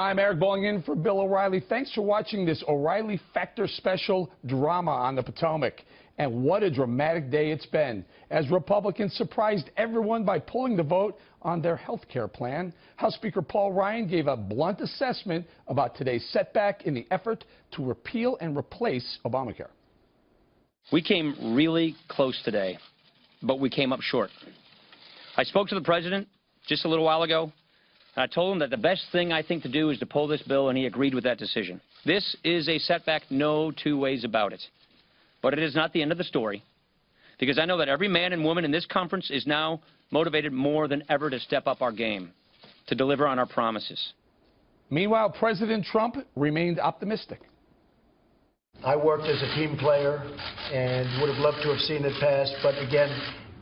Hi, I'm Eric Bolling in for Bill O'Reilly. Thanks for watching this O'Reilly Factor special drama on the Potomac. And what a dramatic day it's been, as Republicans surprised everyone by pulling the vote on their health care plan. House Speaker Paul Ryan gave a blunt assessment about today's setback in the effort to repeal and replace Obamacare. We came really close today, but we came up short. I spoke to the president just a little while ago. I told him that the best thing I think to do is to pull this bill, and he agreed with that decision. This is a setback, no two ways about it. But it is not the end of the story, because I know that every man and woman in this conference is now motivated more than ever to step up our game, to deliver on our promises. Meanwhile, President Trump remained optimistic. I worked as a team player and would have loved to have seen it pass, but again,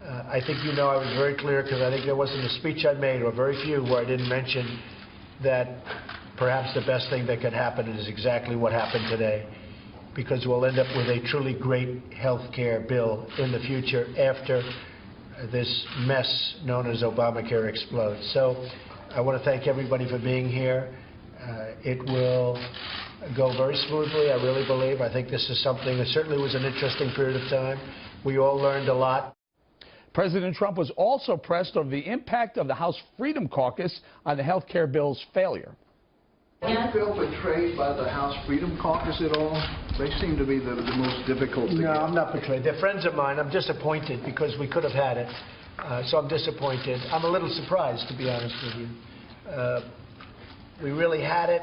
I think you know I was very clear, because I think there wasn't a speech I made, or very few, where I didn't mention that perhaps the best thing that could happen is exactly what happened today, because we'll end up with a truly great health care bill in the future after this mess known as Obamacare explodes. So I want to thank everybody for being here. It will go very smoothly, I really believe. I think this is something that certainly was an interesting period of time. We all learned a lot. President Trump was also pressed over the impact of the House Freedom Caucus on the health care bill's failure. Do you feel betrayed by the House Freedom Caucus at all? They seem to be the most difficult to get. No, I'm not betrayed. They're friends of mine. I'm disappointed because we could have had it. So I'm disappointed. I'm a little surprised, to be honest with you. We really had it.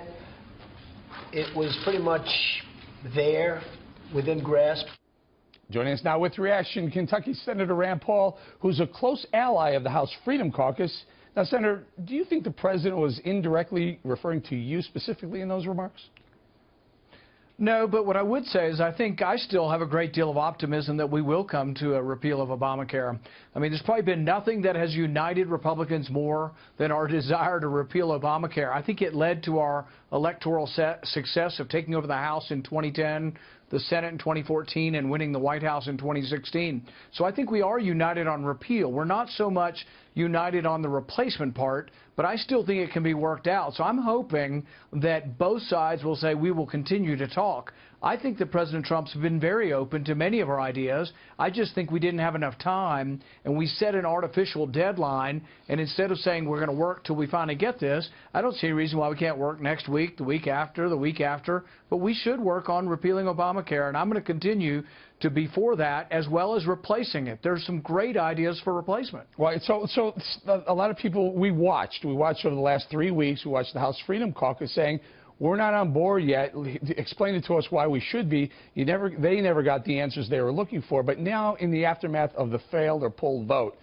It was pretty much there, within grasp. Joining us now with reaction, Kentucky Senator Rand Paul, who's a close ally of the House Freedom Caucus. Now, Senator, do you think the president was indirectly referring to you specifically in those remarks? No, but what I would say is I think I still have a great deal of optimism that we will come to a repeal of Obamacare. I mean, there's probably been nothing that has united Republicans more than our desire to repeal Obamacare. I think it led to our electoral success of taking over the House in 2010, the Senate in 2014, and winning the White House in 2016. So I think we are united on repeal. We're not so much united on the replacement part, but I still think it can be worked out. So I'm hoping that both sides will say we will continue to talk. I think that President Trump's been very open to many of our ideas. I just think we didn't have enough time, and we set an artificial deadline, and instead of saying we're going to work till we finally get this, I don't see any reason why we can't work next week, the week after, but we should work on repealing Obamacare, and I'm going to continue to be for that, as well as replacing it. There's some great ideas for replacement. Right. So a lot of people, we watched over the last 3 weeks, we watched the House Freedom Caucus saying, we're not on board yet. Explain it to us why we should be. They never got the answers they were looking for. But now, in the aftermath of the failed or pulled vote,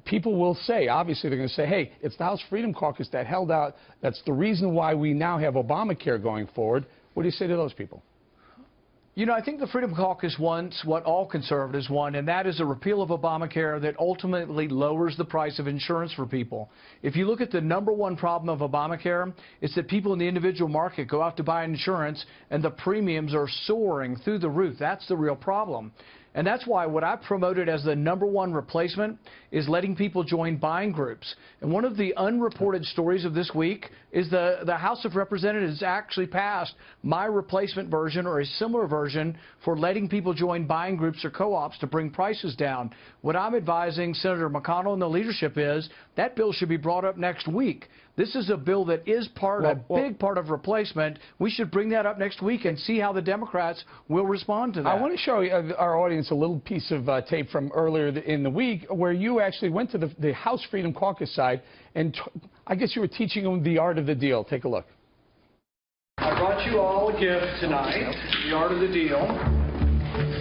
people will say, obviously they're going to say, hey, it's the House Freedom Caucus that held out. That's the reason why we now have Obamacare going forward. What do you say to those people? You know, I think the Freedom Caucus wants what all conservatives want, and that is a repeal of Obamacare that ultimately lowers the price of insurance for people. If you look at the #1 problem of Obamacare, it's that people in the individual market go out to buy insurance and the premiums are soaring through the roof. That's the real problem. And that's why what I promoted as the #1 replacement is letting people join buying groups. And one of the unreported stories of this week is the House of Representatives actually passed my replacement version, or a similar version, for letting people join buying groups or co-ops to bring prices down. What I'm advising Senator McConnell and the leadership is that bill should be brought up next week. This is a bill that is big part of replacement. We should bring that up next week and see how the Democrats will respond to that. I want to show our audience a little piece of tape from earlier in the week where you actually went to the House Freedom Caucus side, and I guess you were teaching them the art of the deal. Take a look. I brought you all a gift tonight, the art of the deal.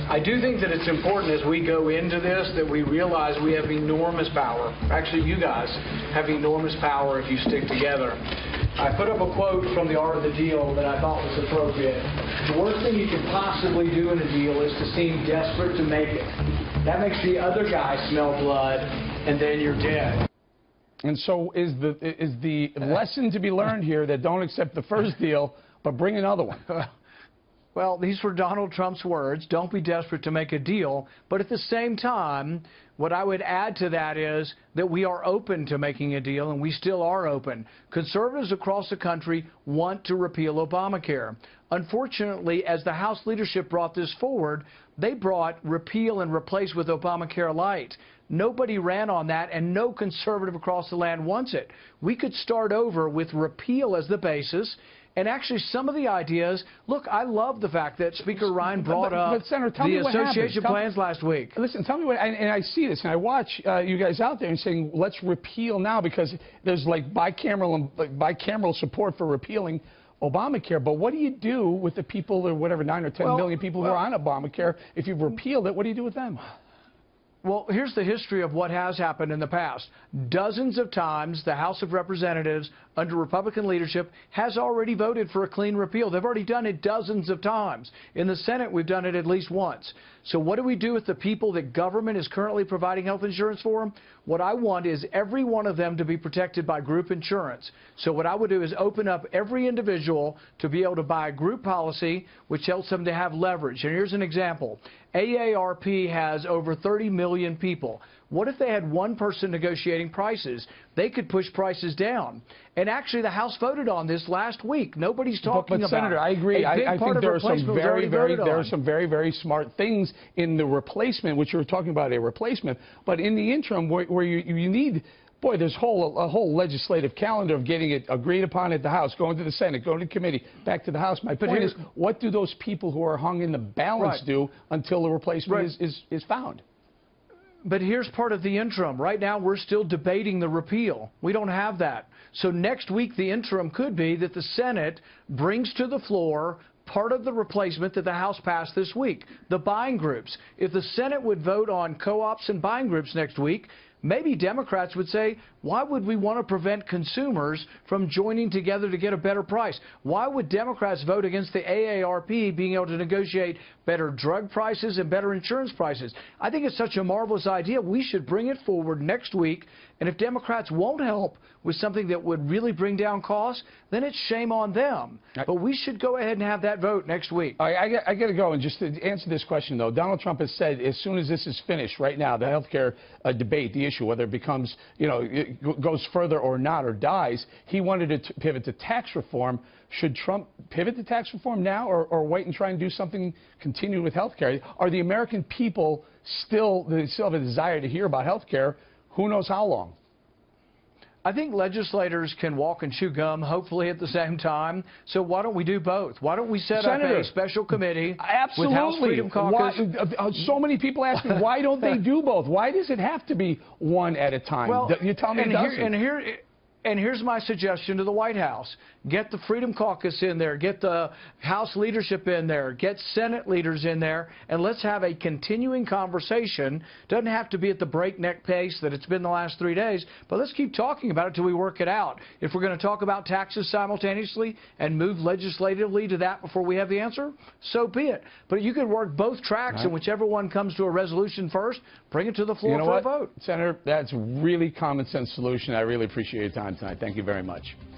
I do think that it's important as we go into this that we realize we have enormous power. Actually, you guys have enormous power if you stick together. I put up a quote from the Art of the Deal that I thought was appropriate. The worst thing you can possibly do in a deal is to seem desperate to make it. That makes the other guy smell blood, and then you're dead. And so is the lesson to be learned here that don't accept the first deal, but bring another one? Well, these were Donald Trump's words. Don't be desperate to make a deal. But at the same time, what I would add to that is that we are open to making a deal, and we still are open. Conservatives across the country want to repeal Obamacare. Unfortunately, as the House leadership brought this forward, they brought repeal and replace with Obamacare Lite. Nobody ran on that, and no conservative across the land wants it. We could start over with repeal as the basis. And actually, some of the ideas, look, I love the fact that Speaker Ryan brought up Senator, tell the me what association happens. plans last week. Listen, tell me what, and I see this, and I watch you guys out there and saying, let's repeal now, because there's like bicameral support for repealing Obamacare. But what do you do with the people, or whatever, 9 or 10 million people who are on Obamacare? If you've repealed it, what do you do with them? Well, here's the history of what has happened in the past. Dozens of times, the House of Representatives, under Republican leadership, has already voted for a clean repeal. They've already done it dozens of times. In the Senate, we've done it at least once. So what do we do with the people that government is currently providing health insurance for? What I want is every one of them to be protected by group insurance. So what I would do is open up every individual to be able to buy a group policy, which helps them to have leverage. And here's an example. AARP has over 30 million people. What if they had one person negotiating prices? They could push prices down. And actually, the House voted on this last week. Nobody's talking about it. But Senator, I agree. I think there are some very smart things in the replacement, which you're talking about, a replacement. But in the interim, where you need, boy, there's a whole legislative calendar of getting it agreed upon at the House, going to the Senate, going to committee, back to the House. My point is, what do those people who are hung in the balance do until the replacement is found? But here's part of the interim. Right now, we're still debating the repeal. We don't have that. So next week, the interim could be that the Senate brings to the floor part of the replacement that the House passed this week, the buying groups. If the Senate would vote on co-ops and buying groups next week, maybe Democrats would say, why would we want to prevent consumers from joining together to get a better price? Why would Democrats vote against the AARP being able to negotiate better drug prices and better insurance prices? I think it's such a marvelous idea. We should bring it forward next week. And if Democrats won't help with something that would really bring down costs, then it's shame on them. But we should go ahead and have that vote next week. I got to go. And just to answer this question, though, Donald Trump has said as soon as this is finished right now, the health care debate, the issue, whether it becomes, it goes further or not or dies, he wanted to pivot to tax reform. Should Trump pivot to tax reform now or wait and try and do something, continue with health care? Are the American people still have a desire to hear about health care? Who knows how long? I think legislators can walk and chew gum, hopefully at the same time. So why don't we do both? Why don't we set up a special committee with House Freedom Caucus? So many people ask me, why don't they do both? Why does it have to be one at a time? Well, you tell me it doesn't. And here's my suggestion to the White House. Get the Freedom Caucus in there. Get the House leadership in there. Get Senate leaders in there. And let's have a continuing conversation. Doesn't have to be at the breakneck pace that it's been the last 3 days, but let's keep talking about it till we work it out. If we're going to talk about taxes simultaneously and move legislatively to that before we have the answer, so be it. But you could work both tracks, and whichever one comes to a resolution first, bring it to the floor for a vote. Senator, that's a really common sense solution. I really appreciate your time tonight. Thank you very much.